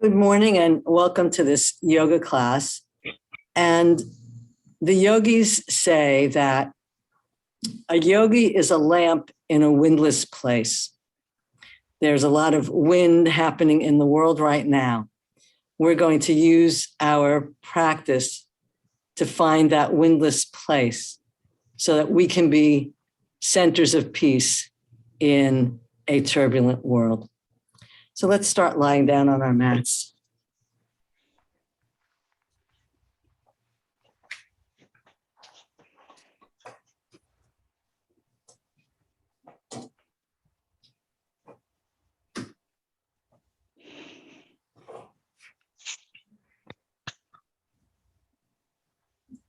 Good morning and welcome to this yoga class. And the yogis say that a yogi is a lamp in a windless place. There's a lot of wind happening in the world right now. We're going to use our practice to find that windless place so that we can be centers of peace in a turbulent world. So let's start lying down on our mats.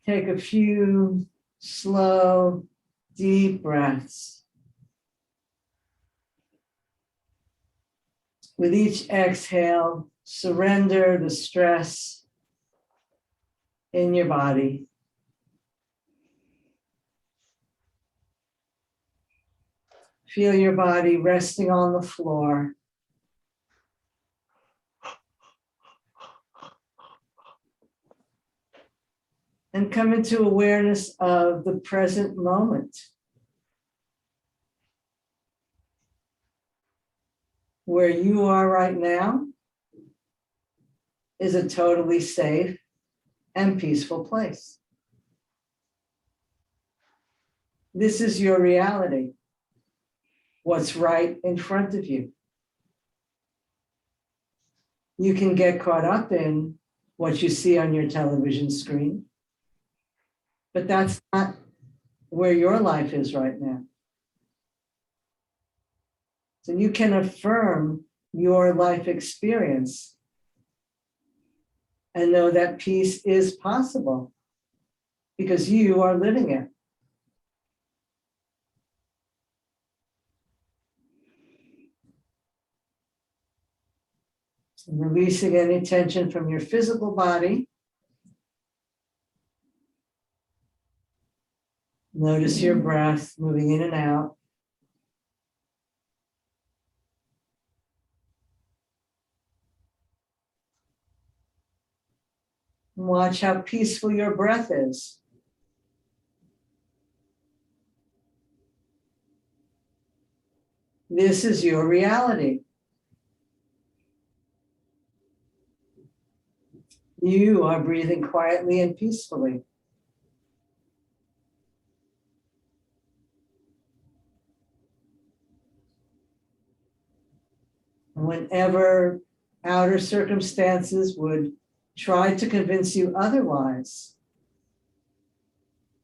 Take a few slow, deep breaths. With each exhale, surrender the stress in your body. Feel your body resting on the floor. And come into awareness of the present moment, where you are right now is a totally safe and peaceful place. This is your reality, what's right in front of you. You can get caught up in what you see on your television screen, but that's not where your life is right now. So you can affirm your life experience and know that peace is possible because you are living it. Releasing any tension from your physical body. Notice your breath moving in and out. Watch how peaceful your breath is. This is your reality. You are breathing quietly and peacefully. Whenever outer circumstances would try to convince you otherwise,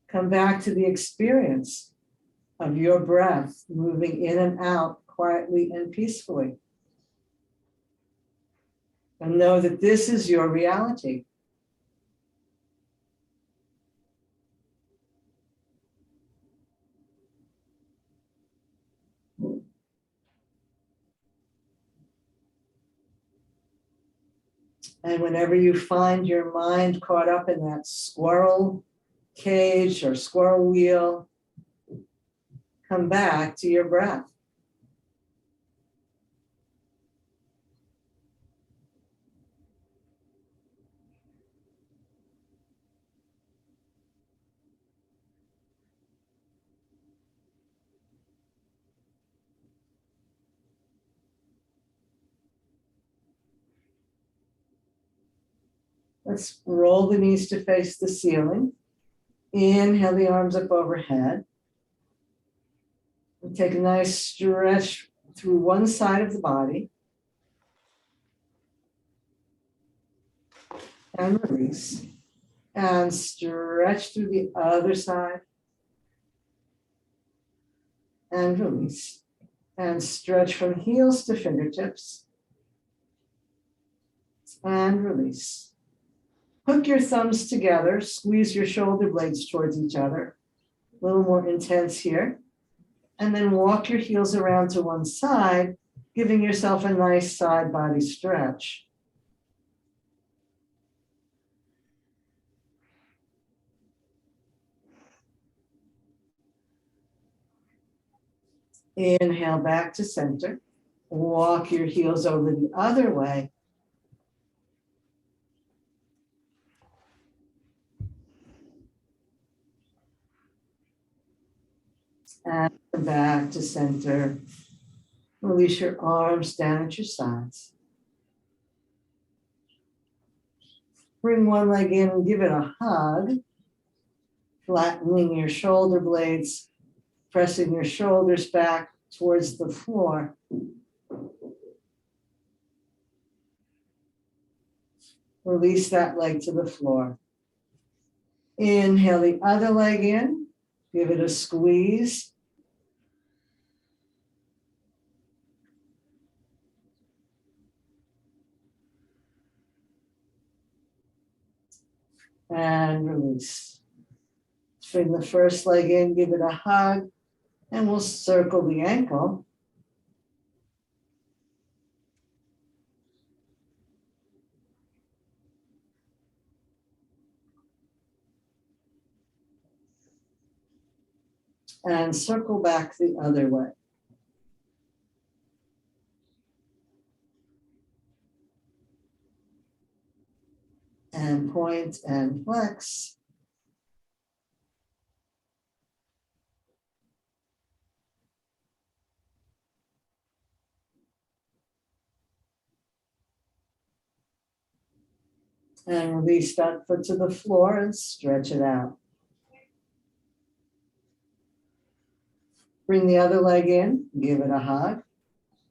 come back to the experience of your breath moving in and out quietly and peacefully. And know that this is your reality. And whenever you find your mind caught up in that squirrel cage or squirrel wheel, come back to your breath. Let's roll the knees to face the ceiling. Inhale the arms up overhead. And take a nice stretch through one side of the body. And release. And stretch through the other side. And release. And stretch from heels to fingertips. And release. Hook your thumbs together, squeeze your shoulder blades towards each other. A little more intense here. And then walk your heels around to one side, giving yourself a nice side body stretch. Inhale back to center. Walk your heels over the other way. And come back to center. Release your arms down at your sides. Bring one leg in and give it a hug, flattening your shoulder blades, pressing your shoulders back towards the floor. Release that leg to the floor. Inhale the other leg in, give it a squeeze. And release. Bring the first leg in, give it a hug, and we'll circle the ankle. And circle back the other way. And point and flex. And release that foot to the floor and stretch it out. Bring the other leg in, give it a hug,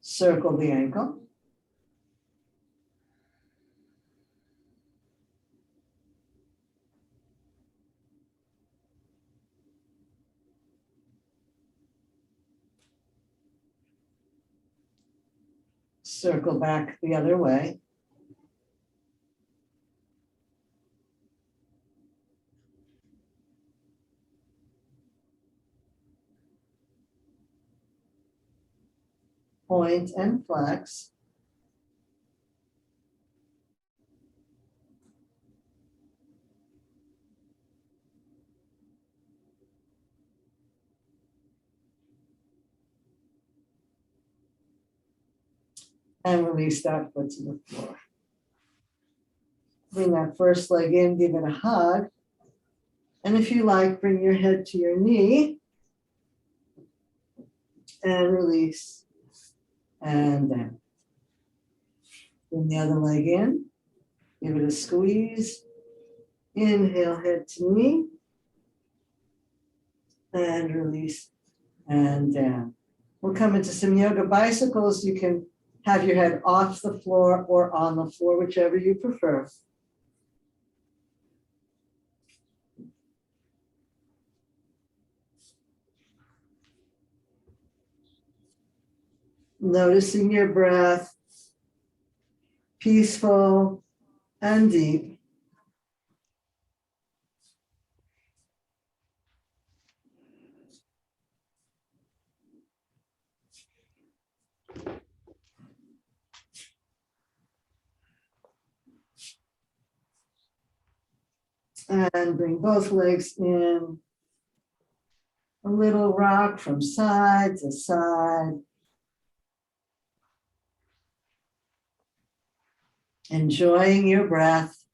circle the ankle. Circle back the other way. Point and flex. And release that foot to the floor. Bring that first leg in, give it a hug. And if you like, bring your head to your knee. And release. And down. Bring the other leg in. Give it a squeeze. Inhale, head to knee. And release. And down. We'll come into some yoga bicycles. You can have your head off the floor or on the floor, whichever you prefer. Noticing your breath, peaceful and deep. And bring both legs in. A little rock from side to side. Enjoying your breath.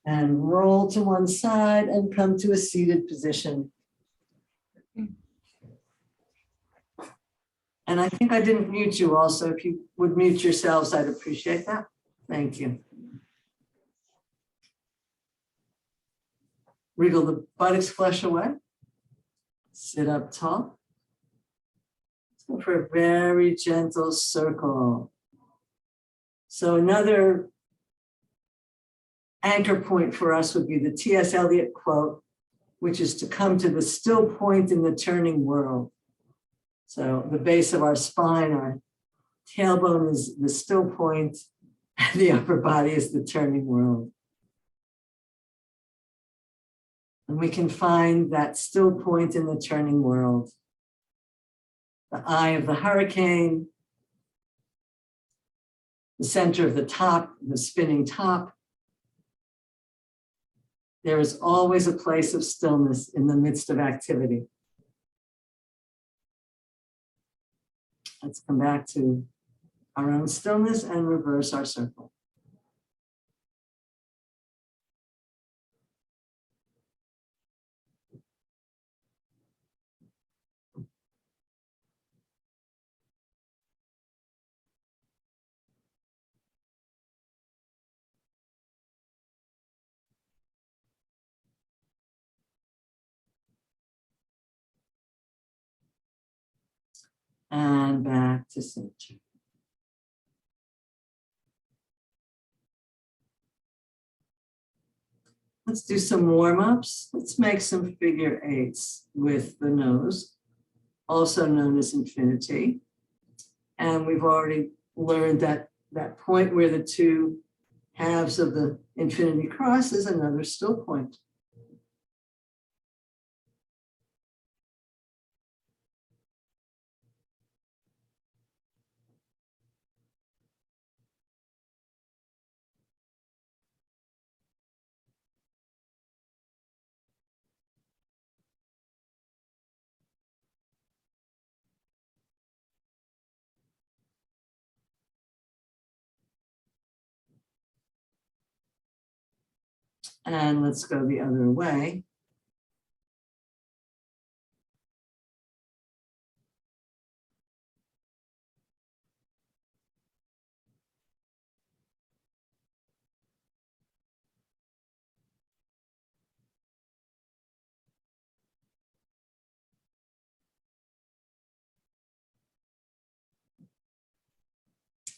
And roll to one side and come to a seated position. And I think I didn't mute you also. If you would mute yourselves, I'd appreciate that. Thank you. Wriggle the buttocks, flesh away. Sit up tall. Go for a very gentle circle. So another anchor point for us would be the T.S. Eliot quote, which is to come to the still point in the turning world. So the base of our spine, our tailbone is the still point, and the upper body is the turning world. And we can find that still point in the turning world. The eye of the hurricane, the center of the top, the spinning top. There is always a place of stillness in the midst of activity. Let's come back to our own stillness and reverse our circle. And back to center. Let's do some warm-ups. Let's make some figure eights with the nose, also known as infinity. And we've already learned that that point where the two halves of the infinity cross is another still point. And let's go the other way.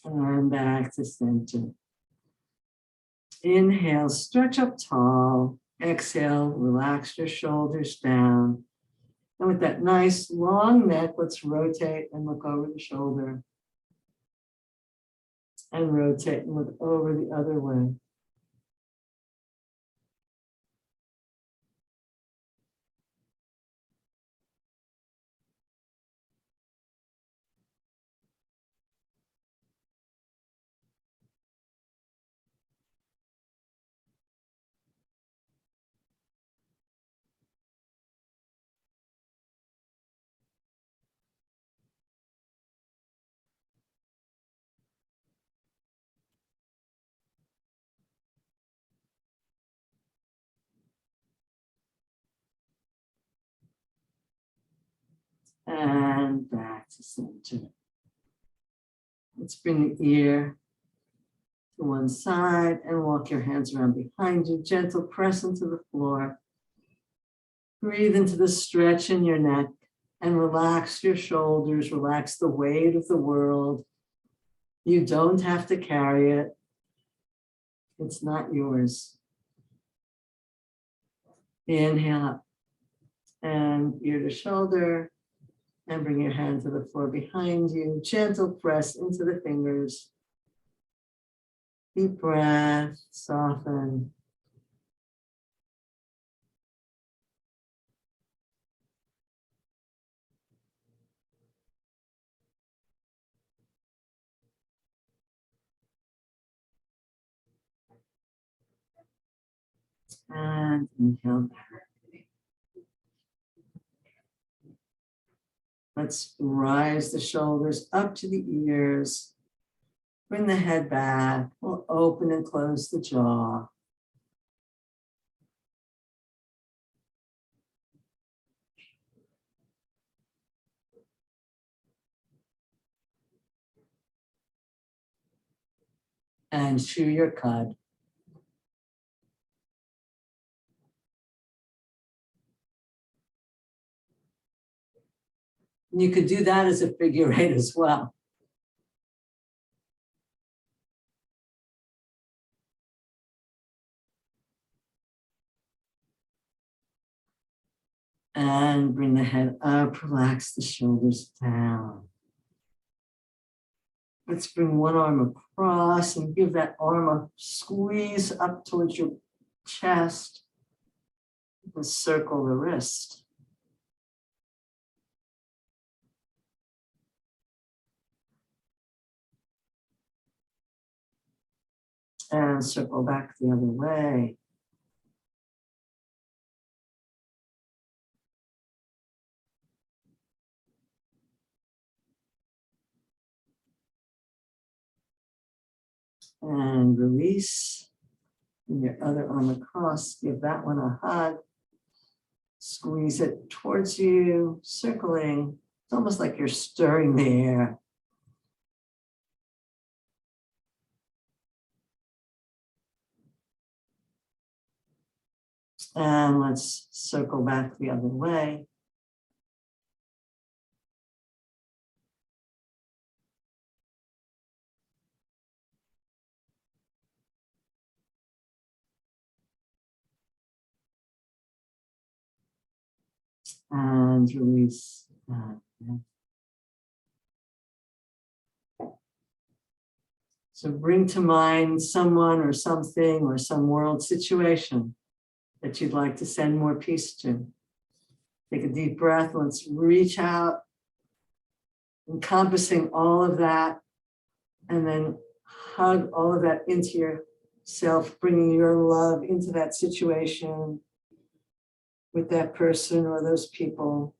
And back to center. Inhale, stretch up tall. Exhale, relax your shoulders down. And with that nice long neck, let's rotate and look over the shoulder. And rotate and look over the other way. And back to center. Let's bring the ear to one side and walk your hands around behind you. Gentle press into the floor. Breathe into the stretch in your neck and relax your shoulders. Relax the weight of the world. You don't have to carry it. It's not yours. Inhale up and ear to shoulder. And bring your hand to the floor behind you. Gentle press into the fingers. Deep breath, soften. And inhale back. Let's rise the shoulders up to the ears. Bring the head back. We'll open and close the jaw. And chew your cud. You could do that as a figure eight as well. And bring the head up, relax the shoulders down. Let's bring one arm across and give that arm a squeeze up towards your chest. And circle the wrist. And circle back the other way. And release. And your other arm across, give that one a hug. Squeeze it towards you, circling. It's almost like you're stirring the air. And let's circle back the other way. And release. So bring to mind someone or something or some world situation that you'd like to send more peace to. Take a deep breath. Let's reach out, encompassing all of that, and then hug all of that into yourself, bringing your love into that situation with that person or those people.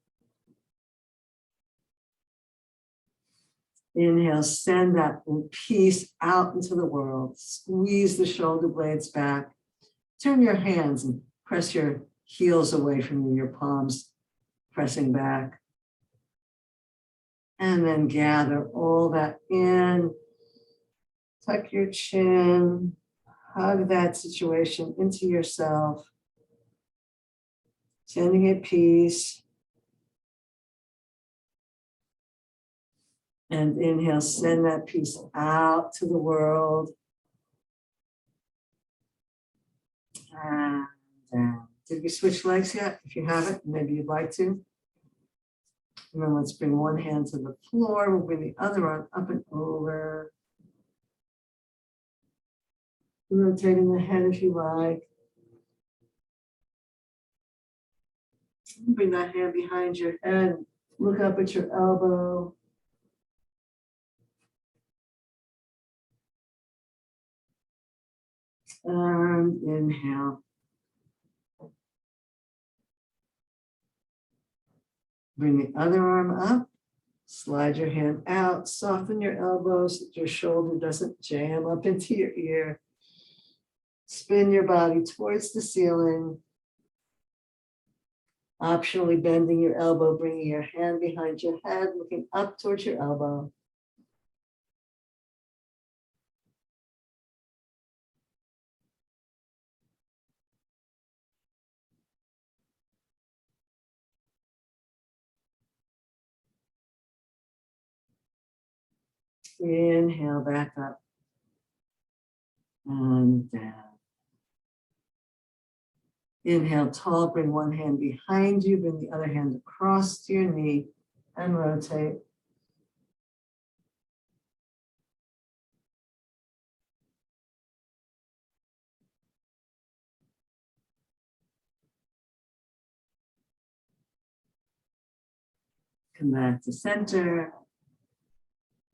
Inhale, send that peace out into the world. Squeeze the shoulder blades back. Turn your hands and press your heels away from you, your palms pressing back. And then gather all that in. Tuck your chin. Hug that situation into yourself. Sending it peace. And inhale, send that peace out to the world. And down. Did we switch legs yet? If you haven't, maybe you'd like to. And then let's bring one hand to the floor. We'll bring the other arm up and over. Rotating the head if you like. Bring that hand behind your head. Look up at your elbow. And inhale. Bring the other arm up. Slide your hand out. Soften your elbow so that your shoulder doesn't jam up into your ear. Spin your body towards the ceiling. Optionally bending your elbow, bringing your hand behind your head, looking up towards your elbow. Inhale back up and down. Inhale tall, bring one hand behind you, bring the other hand across to your knee and rotate. Come back to center.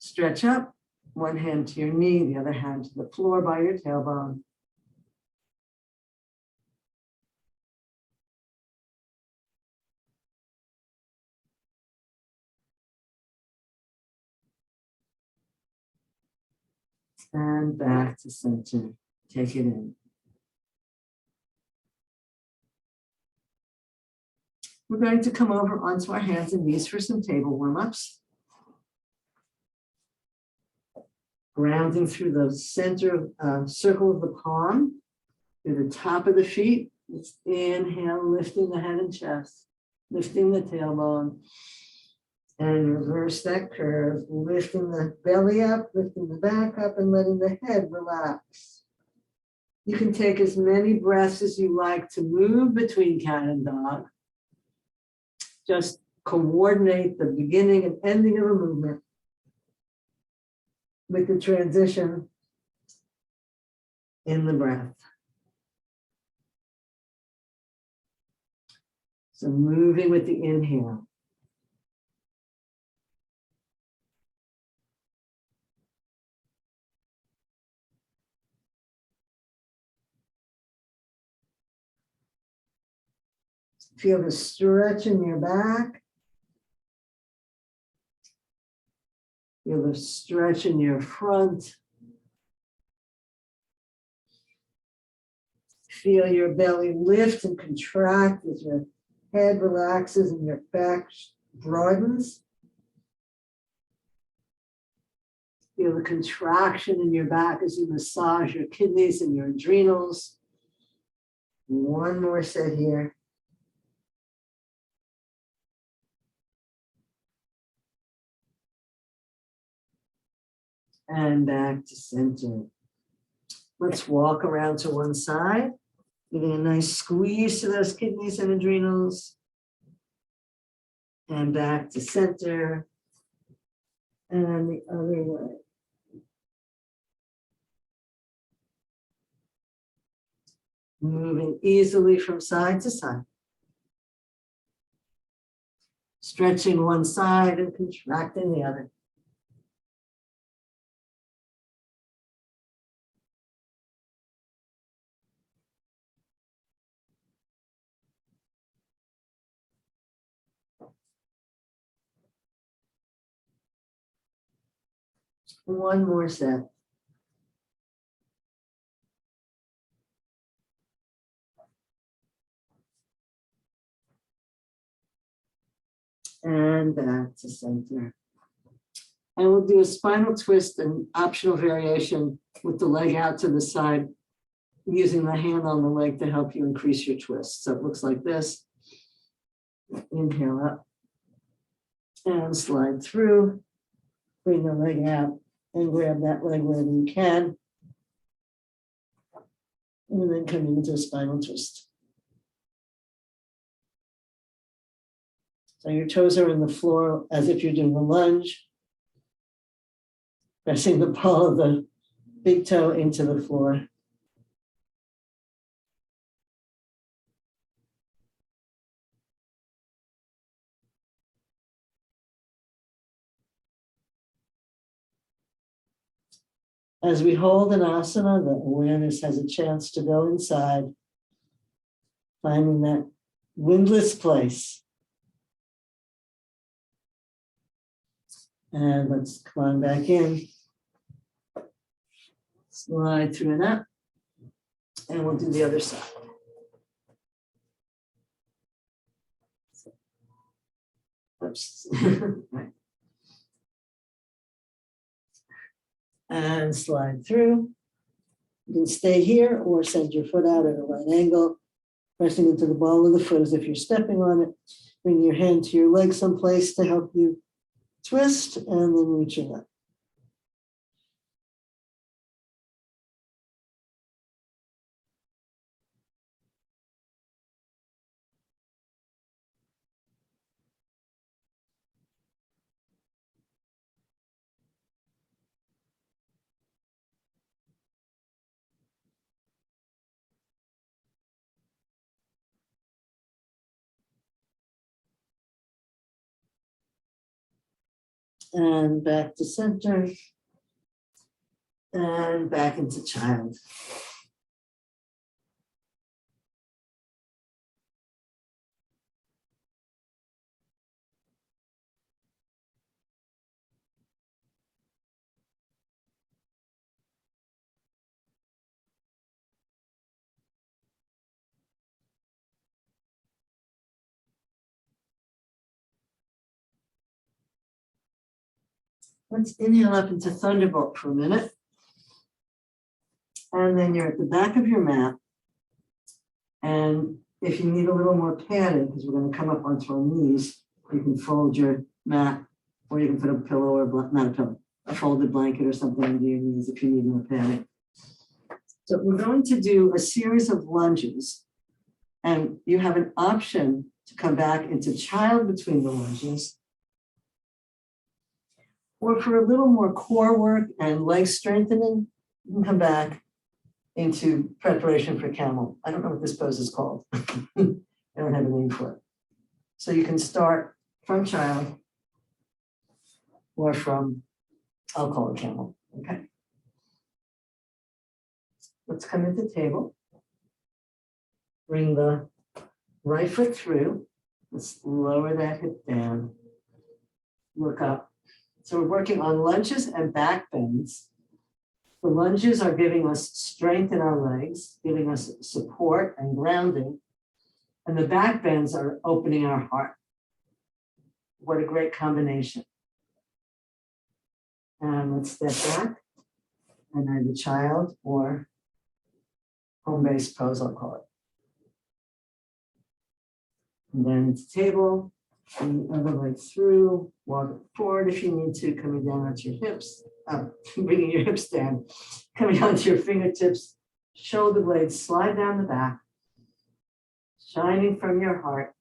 Stretch up, one hand to your knee, the other hand to the floor by your tailbone. And back to center. Take it in. We're going to come over onto our hands and knees for some table warm-ups. Grounding through the center circle of the palm, through the top of the feet. Let's inhale, lifting the head and chest, lifting the tailbone, and reverse that curve, lifting the belly up, lifting the back up, and letting the head relax. You can take as many breaths as you like to move between cat and dog. Just coordinate the beginning and ending of a movement with the transition in the breath. So moving with the inhale. Feel the stretch in your back. Feel the stretch in your front. Feel your belly lift and contract as your head relaxes and your back broadens. Feel the contraction in your back as you massage your kidneys and your adrenals. One more set here. And back to center. Let's walk around to one side, giving a nice squeeze to those kidneys and adrenals. And back to center. And the other way. Moving easily from side to side. Stretching one side and contracting the other. One more set. And back to center. And we'll do a spinal twist and optional variation with the leg out to the side, using the hand on the leg to help you increase your twist. So it looks like this. Inhale up and slide through. Bring the leg out and grab that leg wherever you can. And then come into a spinal twist. So your toes are in the floor as if you're doing a lunge. Pressing the ball of the big toe into the floor. As we hold an asana, the awareness has a chance to go inside, finding that windless place. And let's come on back in. Slide through and up. And we'll do the other side. Oops. Right. And slide through. You can stay here or send your foot out at a right angle, pressing into the ball of the foot as if you're stepping on it. Bring your hand to your leg someplace to help you twist, and then reaching up. And back to center. And back into child. Let's inhale up into Thunderbolt for a minute. And then you're at the back of your mat. And if you need a little more padding, because we're going to come up onto our knees, you can fold your mat, or you can put a pillow or not a pillow, a folded blanket or something under your knees if you need more padding. So we're going to do a series of lunges. And you have an option to come back into child between the lunges. Or for a little more core work and leg strengthening, you can come back into preparation for camel. I don't know what this pose is called. I don't have a name for it. So you can start from child or from, I'll call it camel, okay? Let's come into table. Bring the right foot through. Let's lower that hip down. Look up. So we're working on lunges and back bends. The lunges are giving us strength in our legs, giving us support and grounding. And the back bends are opening our heart. What a great combination. And let's step back. And either child or home-based pose, I'll call it. And then it's table. And the other leg through, walk forward if you need to, coming down onto your hips, bringing your hips down, coming onto your fingertips, shoulder blades slide down the back, shining from your heart,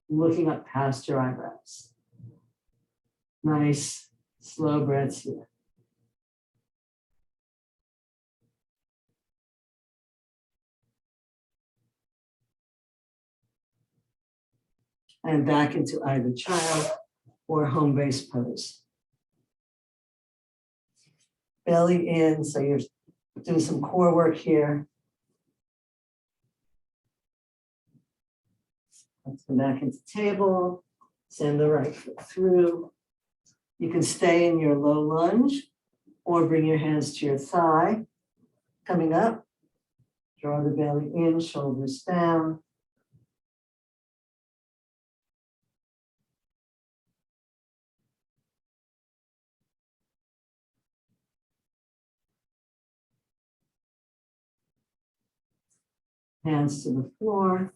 looking up past your eyebrows. Nice, slow breaths here. And back into either child or home base pose. Belly in, so you're doing some core work here. Let's go back into table, send the right foot through. You can stay in your low lunge or bring your hands to your thigh. Coming up, draw the belly in, shoulders down. Hands to the floor,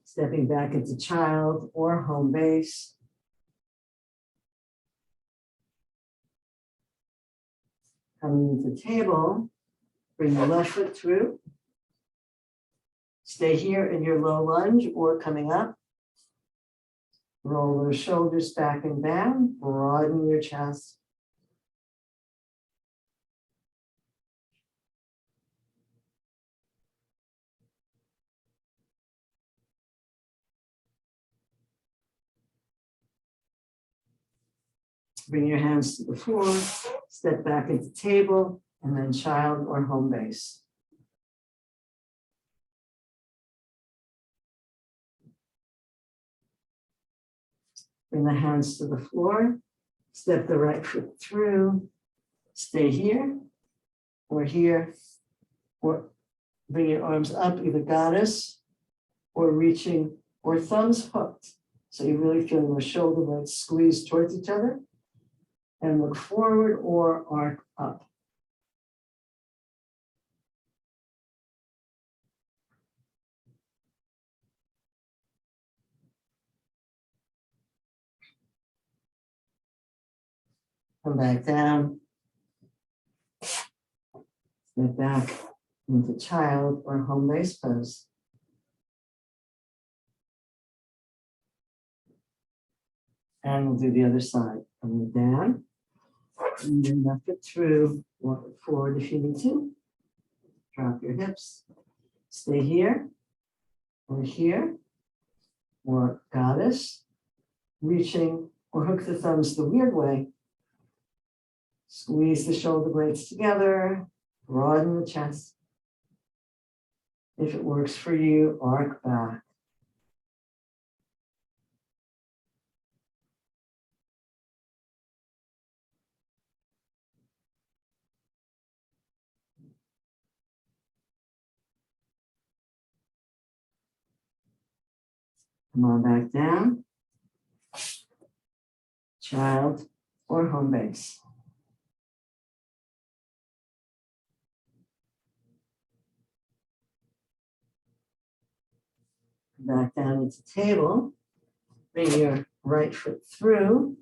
stepping back into child or home base. Coming into table, bring the left foot through. Stay here in your low lunge or coming up. Roll those shoulders back and down, broaden your chest. Bring your hands to the floor, step back into table, and then child or home base. Bring the hands to the floor, step the right foot through, stay here, or bring your arms up, either goddess, or reaching, or thumbs hooked. So you're really feeling those shoulder blades squeeze towards each other, and look forward or arc up. Come back down. Step back into child or home base pose. And we'll do the other side. Coming down. And then left it through. Walk it forward if you need to. Drop your hips. Stay here or goddess. Reaching or hook the thumbs the weird way. Squeeze the shoulder blades together. Broaden the chest. If it works for you, arc back. Come on back down. Child or home base. Back down into table. Bring your right foot through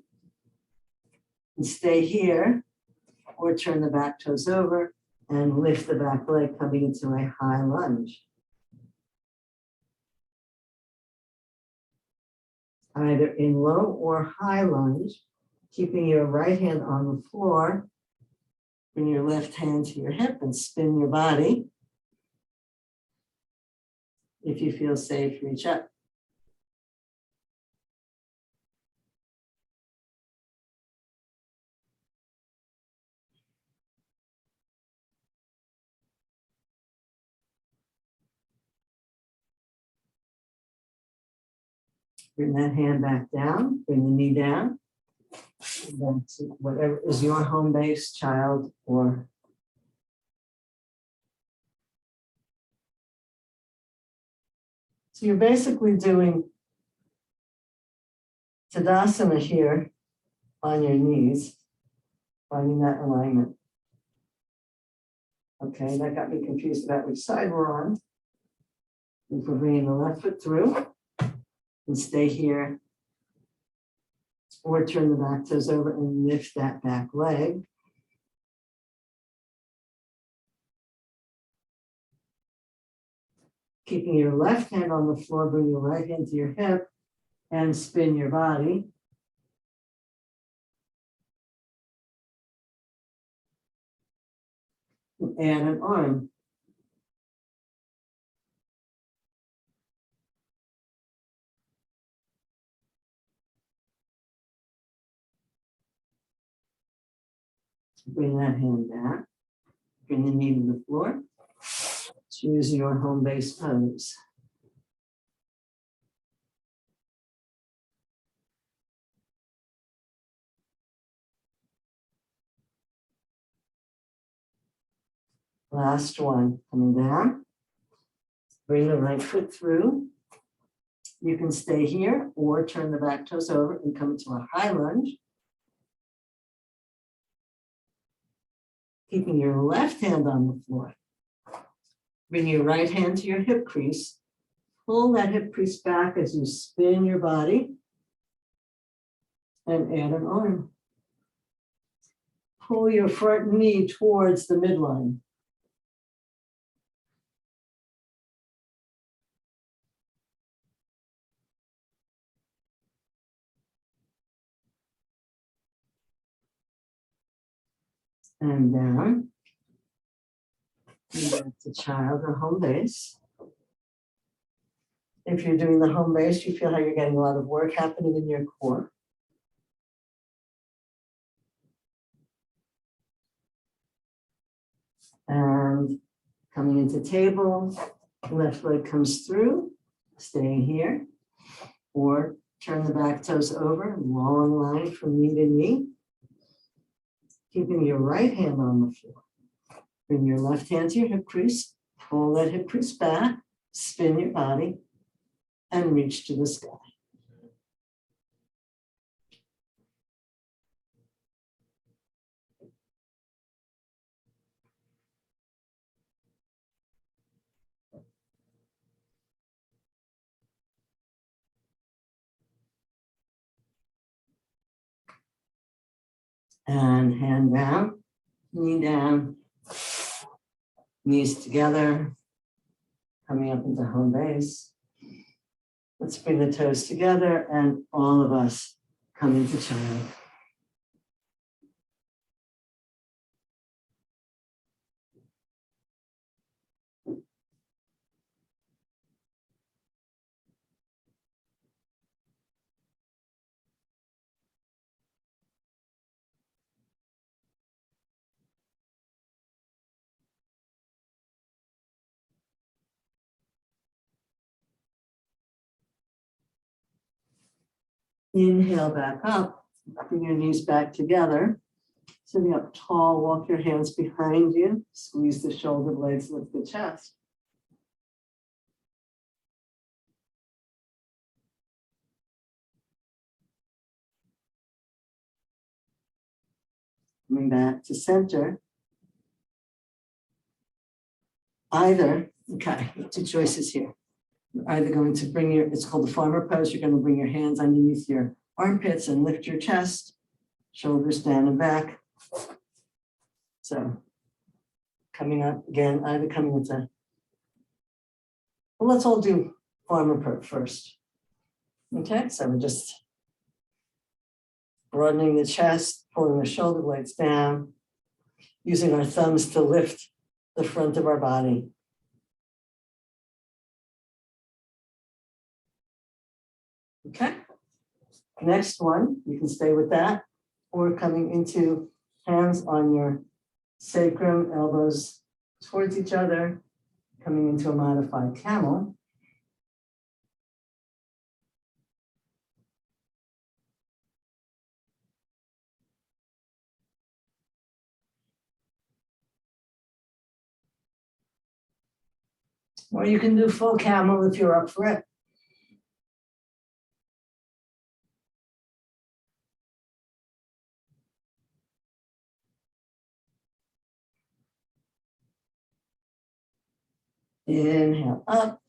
and stay here, or turn the back toes over and lift the back leg, coming into a high lunge. Either in low or high lunge, keeping your right hand on the floor. Bring your left hand to your hip and spin your body. If you feel safe, reach up. Bring that hand back down, bring the knee down. Back to whatever is your home base, child or so you're basically doing Tadasana here on your knees, finding that alignment. Okay, that got me confused about which side we're on. And for bringing the left foot through and stay here, or turn the back toes over and lift that back leg. Keeping your left hand on the floor, bring your right hand to your hip and spin your body. Add an arm. Bring that hand back. Bring the knee to the floor. Choose your home base pose. Last one, coming down. Bring the right foot through. You can stay here or turn the back toes over and come to a high lunge. Keeping your left hand on the floor. Bring your right hand to your hip crease. Pull that hip crease back as you spin your body. And add an arm. Pull your front knee towards the midline. And down. And back to child or home base. If you're doing the home base, you feel how you're getting a lot of work happening in your core. And coming into table, left leg comes through, staying here, or turn the back toes over, long line from knee to knee. Keeping your right hand on the floor. Bring your left hand to your hip crease, pull that hip crease back, spin your body, and reach to the sky. And hand down, knee down, knees together, coming up into home base. Let's bring the toes together and all of us come into child. Inhale back up, bring your knees back together. Sitting up tall, walk your hands behind you, squeeze the shoulder blades, lift the chest. Coming back to center. Either, okay, two choices here. You're either going to bring your, it's called the farmer pose, you're going to bring your hands underneath your armpits and lift your chest, shoulders down and back. So coming up again, either coming into, well, let's all do farmer pose first. Okay, so we're just broadening the chest, pulling the shoulder blades down, using our thumbs to lift the front of our body. Okay, next one, you can stay with that, or coming into hands on your sacrum, elbows towards each other, coming into a modified camel. Or you can do full camel if you're up for it. Inhale up,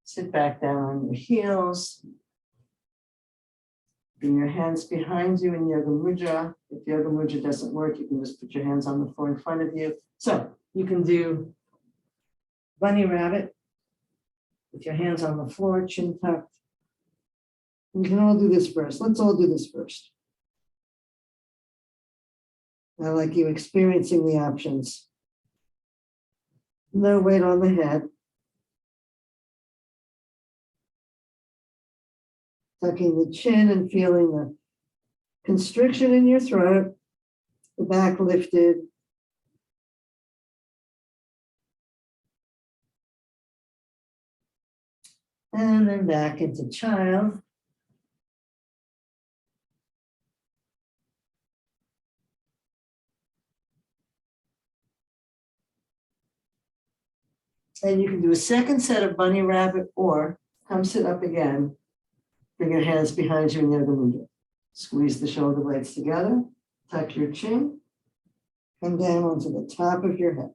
sit back down on your heels. Bring your hands behind you in Yoga Mudra. If Yoga Mudra doesn't work, you can just put your hands on the floor in front of you. So you can do bunny rabbit with your hands on the floor, chin tucked. We can all do this first. Let's all do this first. I like you experiencing the options. No weight on the head. Tucking the chin and feeling the constriction in your throat, the back lifted. And then back into child. And you can do a second set of bunny rabbit or come sit up again. Bring your hands behind you in Yoga Mudra. Squeeze the shoulder blades together. Tuck your chin. Come down onto the top of your head.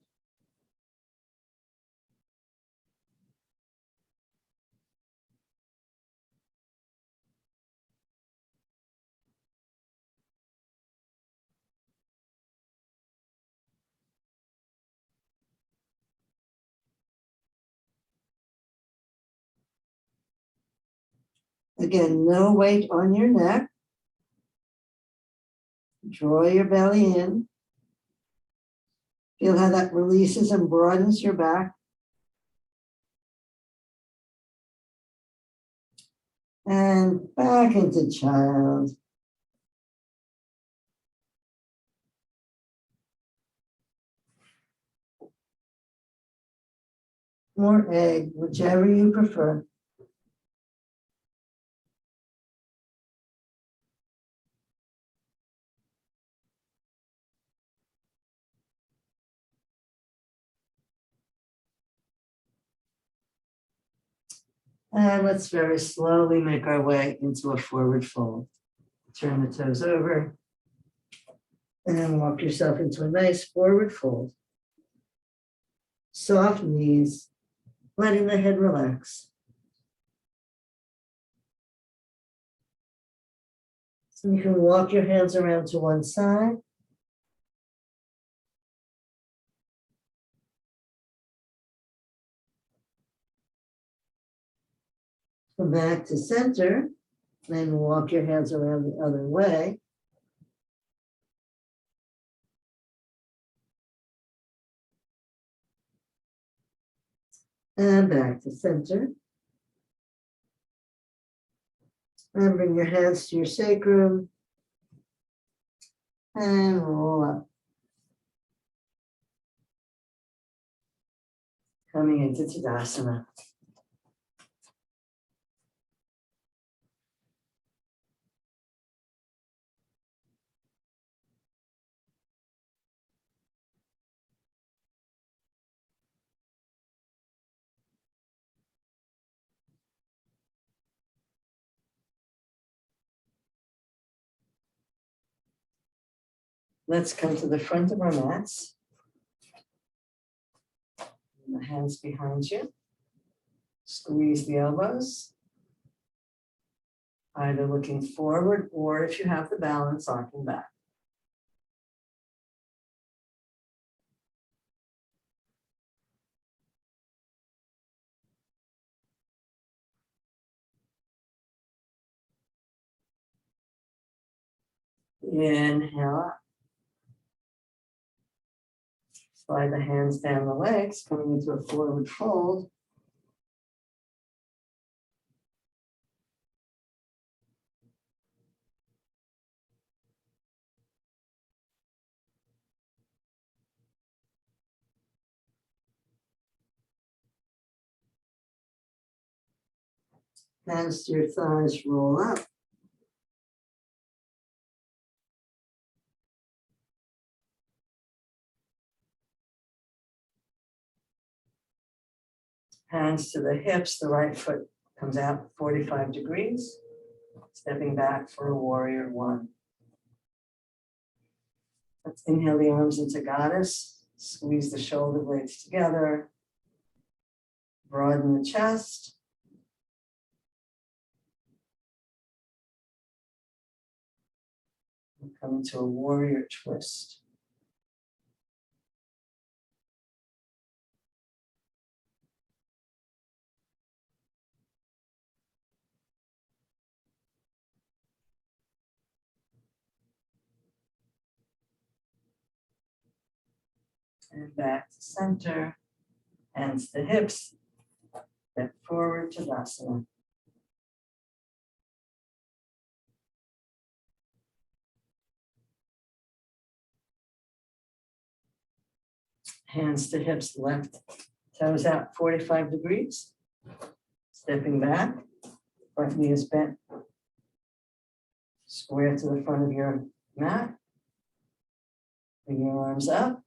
Again, no weight on your neck. Draw your belly in. Feel how that releases and broadens your back. And back into child. Or egg, whichever you prefer. And let's very slowly make our way into a forward fold. Turn the toes over and then walk yourself into a nice forward fold. Soft knees, letting the head relax. So you can walk your hands around to one side. Come back to center, then walk your hands around the other way. And back to center. And bring your hands to your sacrum. And roll up. Coming into Tadasana. Let's come to the front of our mats. And the hands behind you. Squeeze the elbows. Either looking forward or if you have the balance, arcing back. Inhale up. Slide the hands down the legs, coming into a forward fold. Hands to your thighs, roll up. Hands to the hips, the right foot comes out 45 degrees. Stepping back for a warrior one. Let's inhale the arms into goddess. Squeeze the shoulder blades together. Broaden the chest. Come into a warrior twist. And back to center. Hands to hips. Step forward to Tadasana. Hands to hips, left toes out 45 degrees. Stepping back, front knee is bent. Square to the front of your mat. Bring your arms up.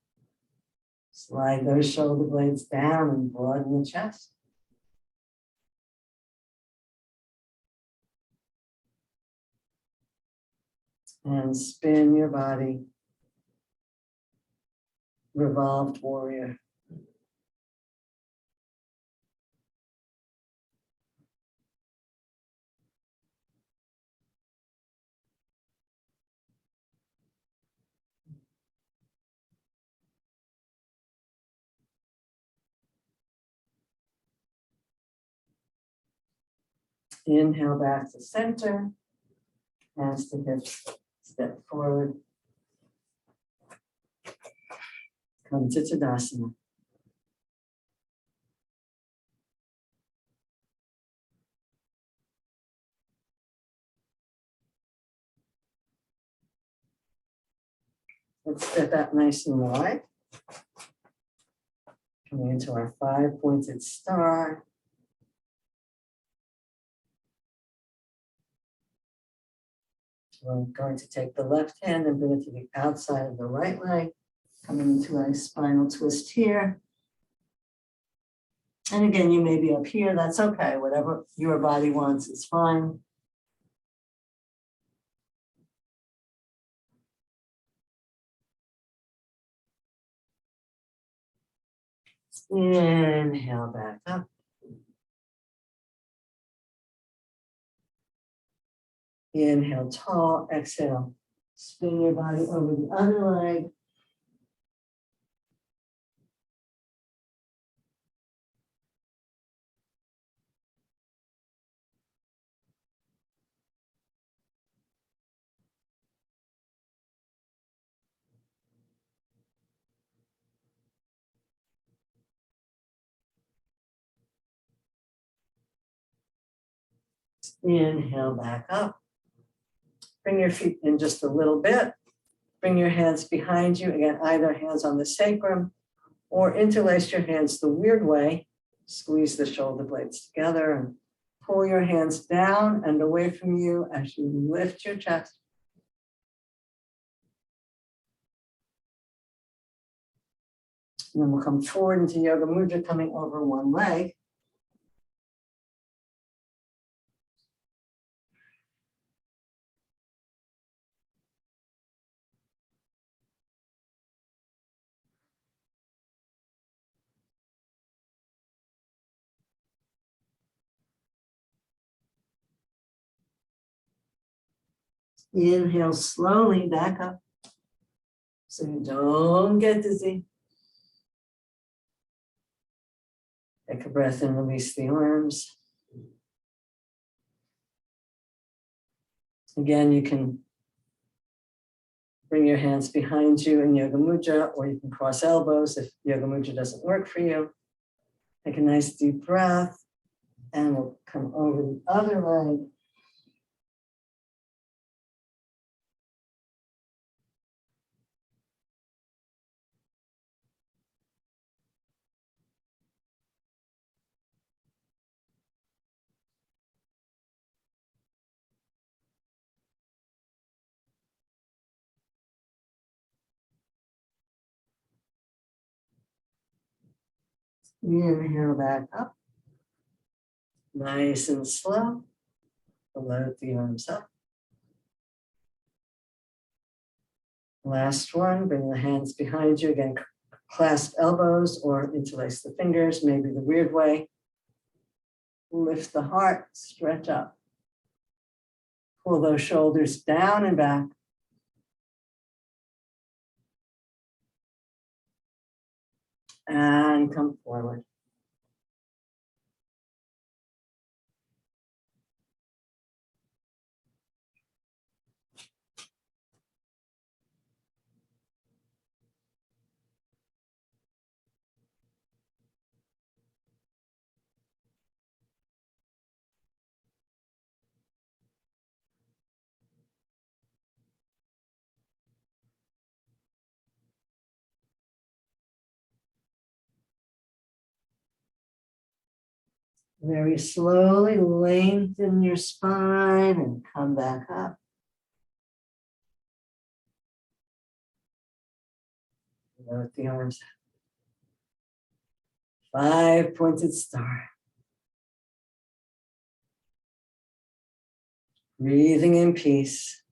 Slide those shoulder blades down and broaden the chest. And spin your body. Revolved warrior. Inhale back to center. Hands to hips. Step forward. Come to Tadasana. Let's step out nice and wide. Coming into our 5-pointed star. We're going to take the left hand and bring it to the outside of the right leg. Coming into a spinal twist here. And again, you may be up here, that's okay. Whatever your body wants is fine. Inhale back up. Inhale tall, exhale. Spin your body over the other leg. Inhale back up. Bring your feet in just a little bit. Bring your hands behind you. Again, either hands on the sacrum or interlace your hands the weird way. Squeeze the shoulder blades together and pull your hands down and away from you as you lift your chest. And then we'll come forward into Yoga Mudra, coming over one leg. Inhale slowly back up so you don't get dizzy. Take a breath and release the arms. Again, you can bring your hands behind you in Yoga Mudra, or you can cross elbows if Yoga Mudra doesn't work for you. Take a nice deep breath, and we'll come over the other leg. Inhale back up. Nice and slow. Float the arms up. Last one, bring the hands behind you. Again, clasp elbows or interlace the fingers, maybe the weird way. Lift the heart, stretch up. Pull those shoulders down and back. And come forward. Very slowly lengthen your spine and come back up. With the arms. 5-pointed star. Breathing in peace.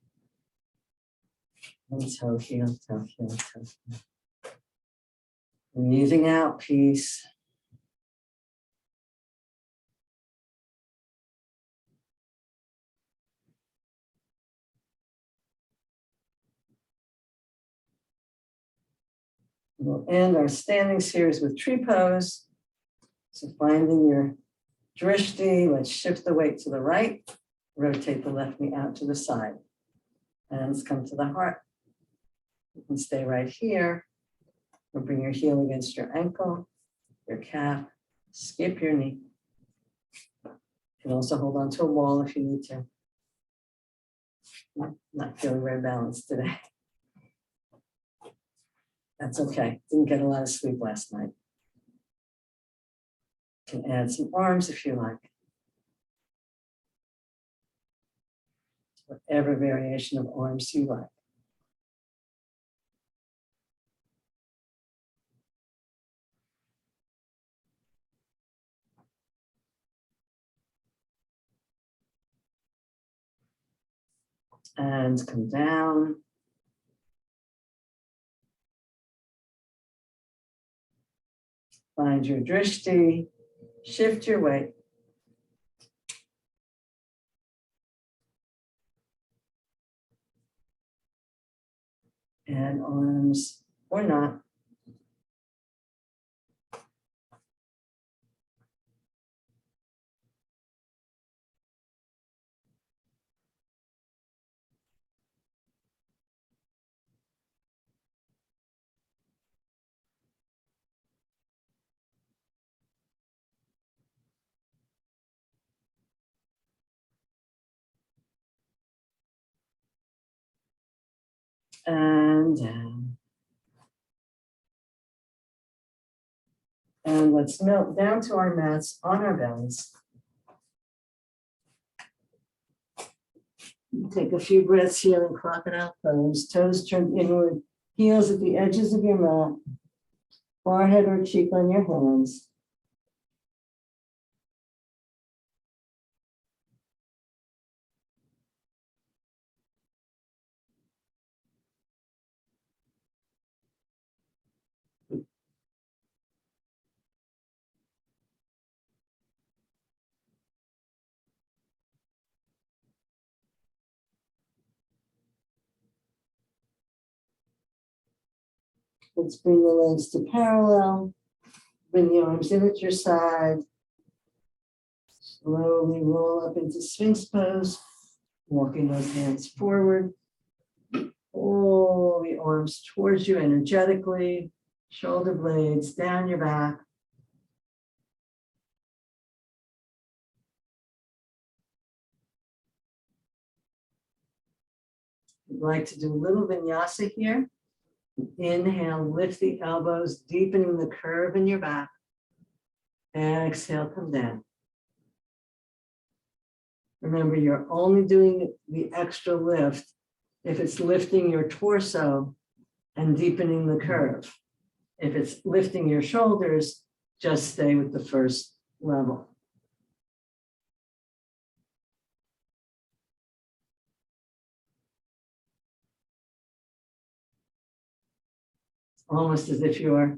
And toe heel, toe heel, toe heel. Breathing out peace. We'll end our standing series with tree pose. So finding your drishti, let's shift the weight to the right, rotate the left knee out to the side. Hands come to the heart. You can stay right here, or bring your heel against your ankle, your calf, skip your knee. You can also hold on to a wall if you need to. Not feeling very balanced today. That's okay. Didn't get a lot of sleep last night. You can add some arms if you like. Whatever variation of arms you like. And come down. Find your drishti, shift your weight. And arms or not. And down. And let's melt down to our mats on our bellies. Take a few breaths here in crocodile pose. Toes turned inward, heels at the edges of your mat, forehead or cheek on your hands. Let's bring the legs to parallel. Bring the arms in at your side. Slowly roll up into Sphinx pose, walking those hands forward. Pull the arms towards you energetically, shoulder blades down your back. I'd like to do a little vinyasa here. Inhale, lift the elbows, deepening the curve in your back. Exhale, come down. Remember, you're only doing the extra lift if it's lifting your torso and deepening the curve. If it's lifting your shoulders, just stay with the first level. It's almost as if you're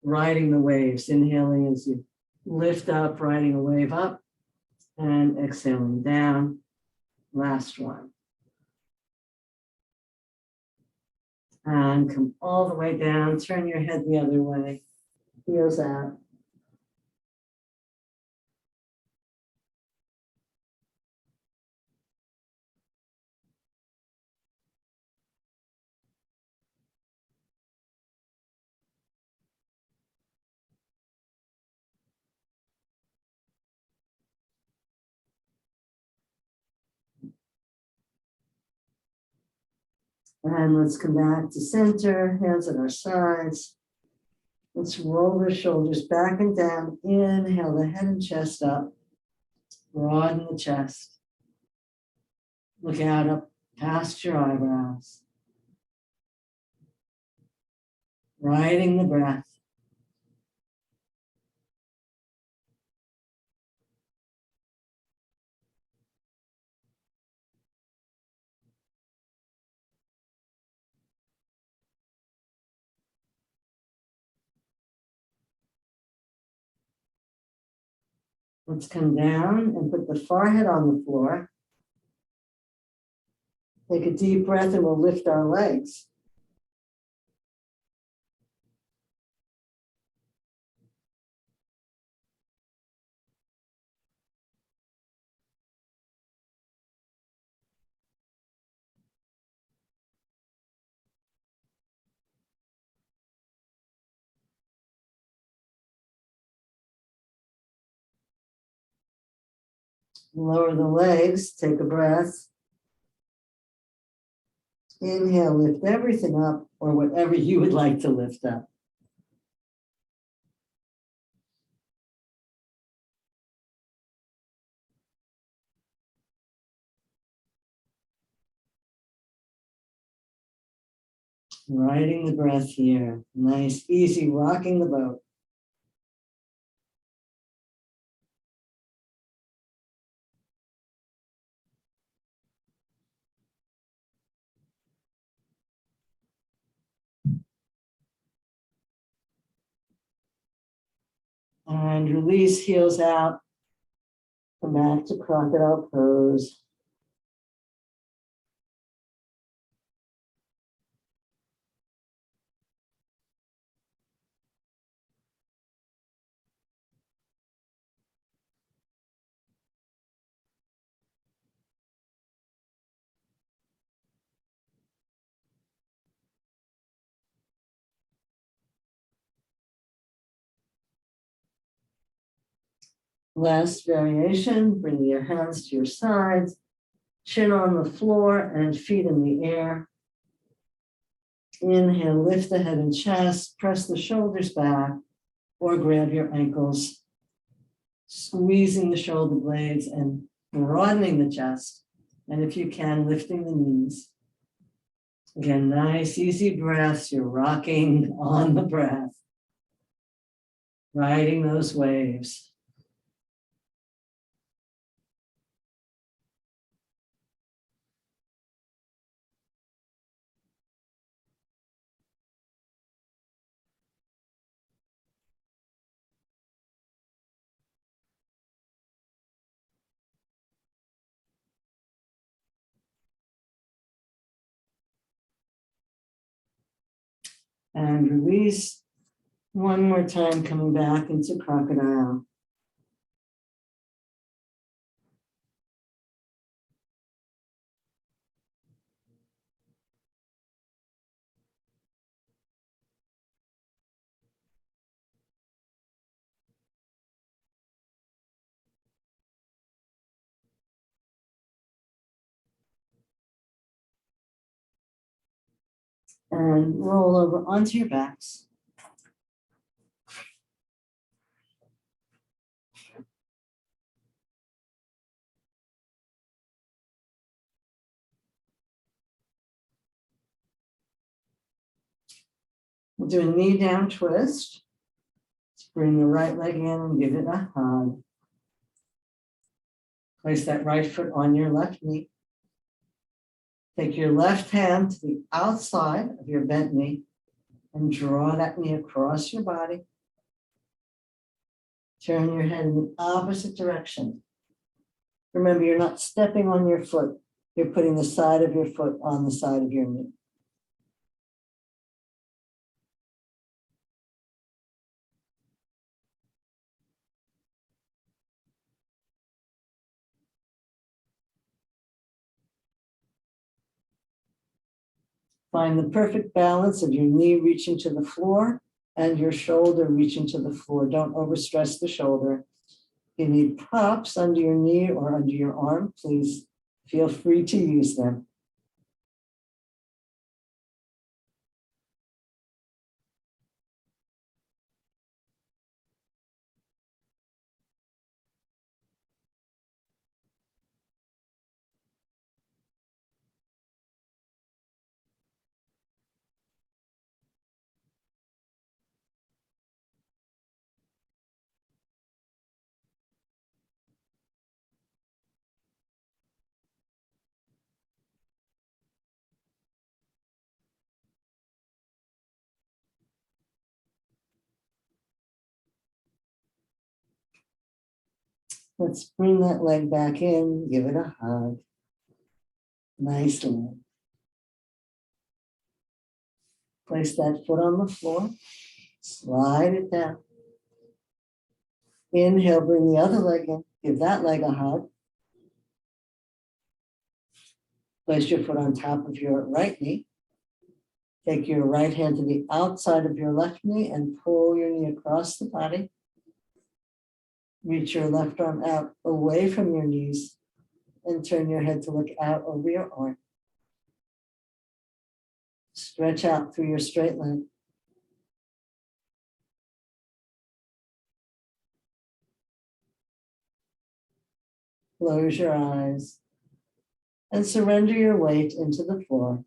riding the waves, inhaling as you lift up, riding a wave up, and exhaling down. Last one. And come all the way down, turn your head the other way, heels out. And let's come back to center, hands at our sides. Let's roll the shoulders back and down. Inhale the head and chest up. Broaden the chest. Look out up past your eyebrows. Riding the breath. Let's come down and put the forehead on the floor. Take a deep breath and we'll lift our legs. Lower the legs, take a breath. Inhale, lift everything up, or whatever you would like to lift up. Riding the breath here. Nice, easy, rocking the boat. And release, heels out. Come back to crocodile pose. Last variation, bring your hands to your sides, chin on the floor and feet in the air. Inhale, lift the head and chest, press the shoulders back, or grab your ankles, squeezing the shoulder blades and broadening the chest. And if you can, lifting the knees. Again, nice, easy breaths. You're rocking on the breath, riding those waves. And release. One more time, coming back into crocodile. And roll over onto your backs. We'll do a knee down twist. Let's bring the right leg in and give it a hug. Place that right foot on your left knee. Take your left hand to the outside of your bent knee and draw that knee across your body. Turn your head in the opposite direction. Remember, you're not stepping on your foot. You're putting the side of your foot on the side of your knee. Find the perfect balance of your knee reaching to the floor and your shoulder reaching to the floor. Don't overstress the shoulder. If you need props under your knee or under your arm, please feel free to use them. Let's bring that leg back in, give it a hug. Nice leg. Place that foot on the floor, slide it down. Inhale, bring the other leg in, give that leg a hug. Place your foot on top of your right knee. Take your right hand to the outside of your left knee and pull your knee across the body. Reach your left arm out away from your knees and turn your head to look out over your arm. Stretch out through your straight leg. Close your eyes and surrender your weight into the floor.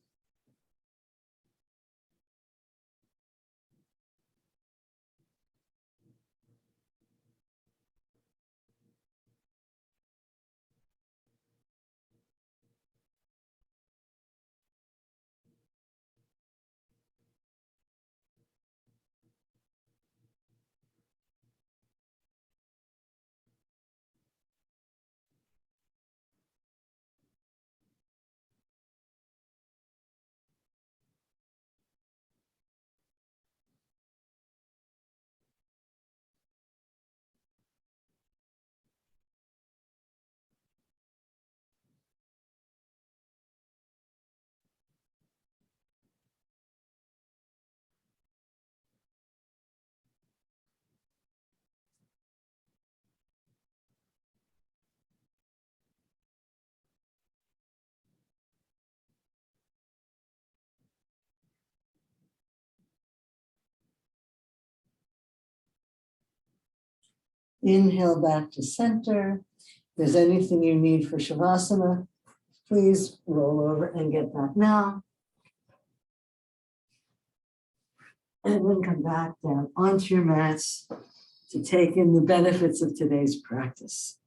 Inhale back to center. If there's anything you need for Shavasana, please roll over and get back now. And then come back down onto your mats to take in the benefits of today's practice.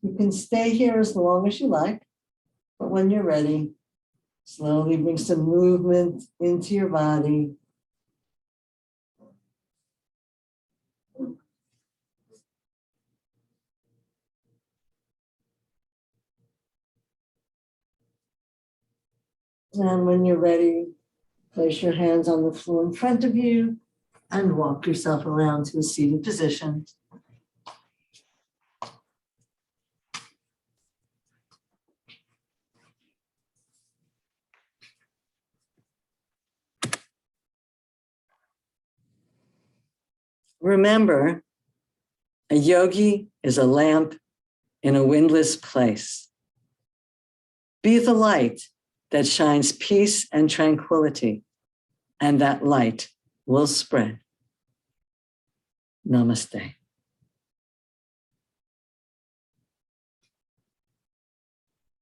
You can stay here as long as you like, but when you're ready, slowly bring some movement into your body. And when you're ready, place your hands on the floor in front of you and walk yourself around to a seated position. Remember, a yogi is a lamp in a windless place. Be the light that shines peace and tranquility, and that light will spread. Namaste.